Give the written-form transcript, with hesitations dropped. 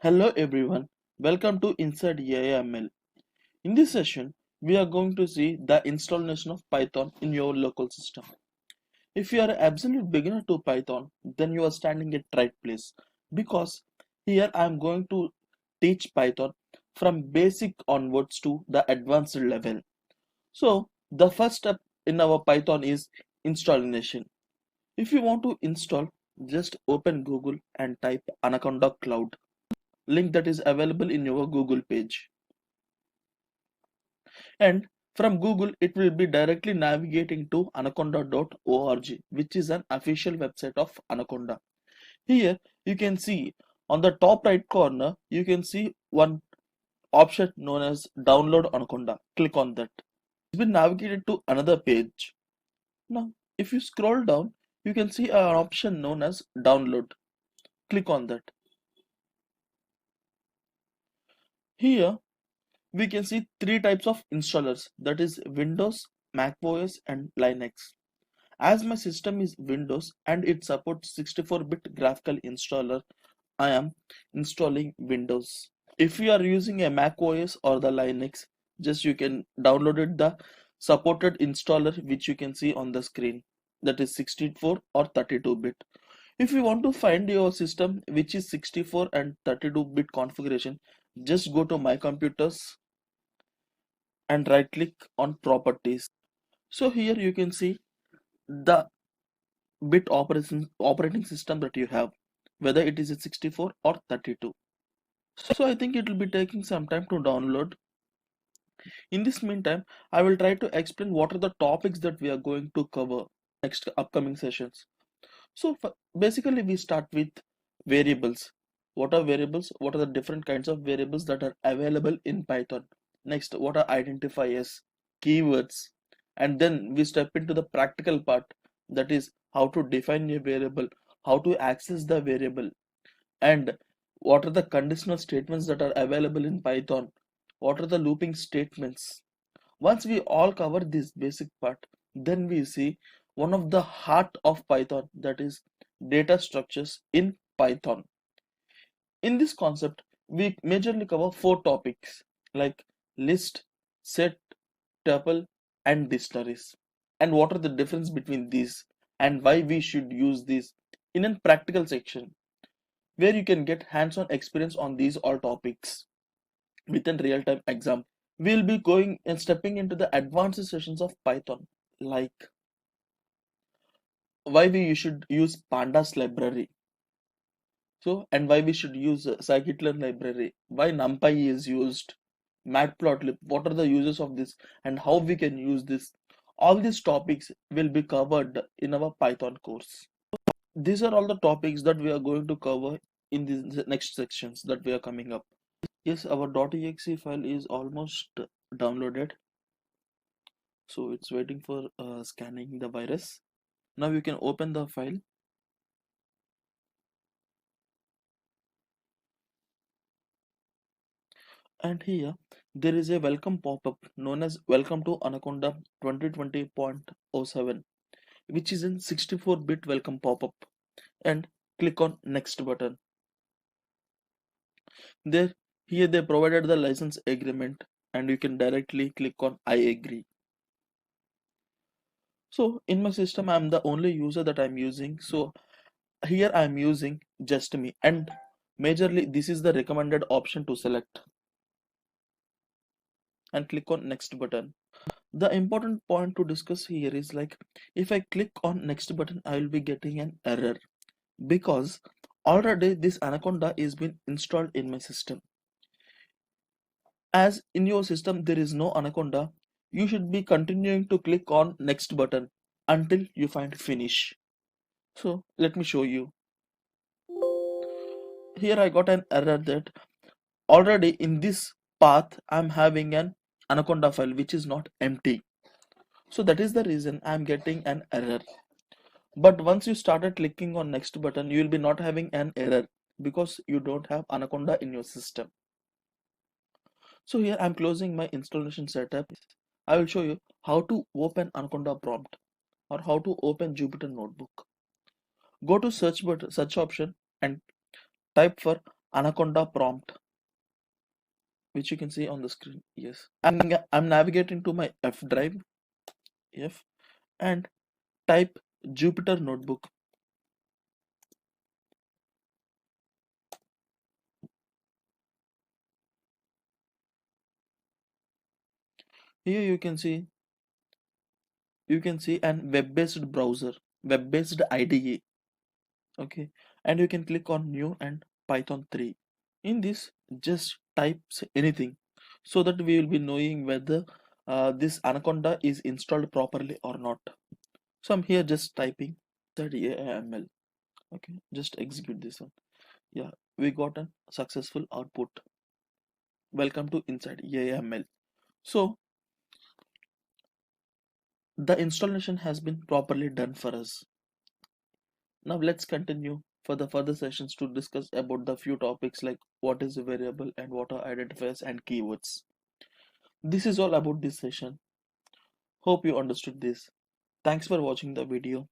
Hello everyone, welcome to Inside AIML. In this session, we are going to see the installation of Python in your local system. If you are an absolute beginner to Python, then you are standing at right place because here I am going to teach Python from basic onwards to the advanced level. So the first step in our Python is installation. If you want to install, just open Google and type Anaconda Cloud. Link that is available in your Google page, and from Google it will be directly navigating to anaconda.org, which is an official website of Anaconda. Here you can see on the top right corner you can see one option known as download Anaconda. Click on that. It's been navigated to another page. Now if you scroll down you can see an option known as download. Click on that. Here we can see three types of installers, that is Windows, Mac OS and Linux. As my system is Windows and it supports 64-bit graphical installer, I am installing Windows. If you are using a Mac OS or the Linux, just you can download it the supported installer which you can see on the screen, that is 64 or 32-bit. If you want to find your system which is 64 and 32-bit configuration, just go to My Computers and right click on Properties. So here you can see the bit operating system that you have, whether it is a 64 or 32. So I think it will be taking some time to download. In this meantime, I will try to explain what are the topics that we are going to cover next upcoming sessions. So basically we start with variables. What are variables? What are the different kinds of variables that are available in Python? Next, what are identifiers, keywords, and then we step into the practical part, that is how to define a variable, how to access the variable, and what are the conditional statements that are available in Python, what are the looping statements. Once we all cover this basic part, then we see one of the heart of Python, that is data structures in Python. In this concept, we majorly cover four topics like list, set, tuple, and dictionaries. And what are the difference between these and why we should use these in a practical section where you can get hands-on experience on these all topics within real-time example. We'll be going and stepping into the advanced sessions of Python, like why we should use pandas library, so and why we should use scikit-learn library, why numpy is used, matplotlib, what are the uses of this and how we can use this. All these topics will be covered in our Python course. These are all the topics that we are going to cover in the next sections that we are coming up. Yes, our .exe file is almost downloaded, so it's waiting for scanning the virus. Now you can open the file, and here there is a welcome pop-up known as welcome to Anaconda 2020.07, which is in 64-bit welcome pop-up, and click on next button. There Here they provided the license agreement and you can directly click on I agree. So in my system I'm the only user that I'm using, so here I'm using just me, and majorly this is the recommended option to select, and click on next button. The important point to discuss here is like if I click on next button I will be getting an error because already this Anaconda is been installed in my system. As in your system there is no Anaconda, you should be continuing to click on next button until you find finish. So let me show you. Here I got an error that already in this path I'm having an Anaconda file which is not empty. So that is the reason I'm getting an error. But once you started clicking on next button, you will be not having an error because you don't have Anaconda in your system. So here I'm closing my installation setup. I will show you how to open Anaconda prompt or how to open Jupyter Notebook. Go to search option and type for Anaconda prompt, which you can see on the screen. Yes, I'm navigating to my F drive, F, and type Jupyter Notebook. Here you can see an web-based browser, web-based IDE. Okay, and you can click on new and Python 3. In this, just types anything so that we will be knowing whether this Anaconda is installed properly or not. So I'm here just typing that AIML. Okay, just execute this one. Yeah, we got a successful output. Welcome to inside AIML. So the installation has been properly done for us. Now let's continue for the further sessions to discuss about the few topics like what is a variable and what are identifiers and keywords. This is all about this session. Hope you understood this. Thanks for watching the video.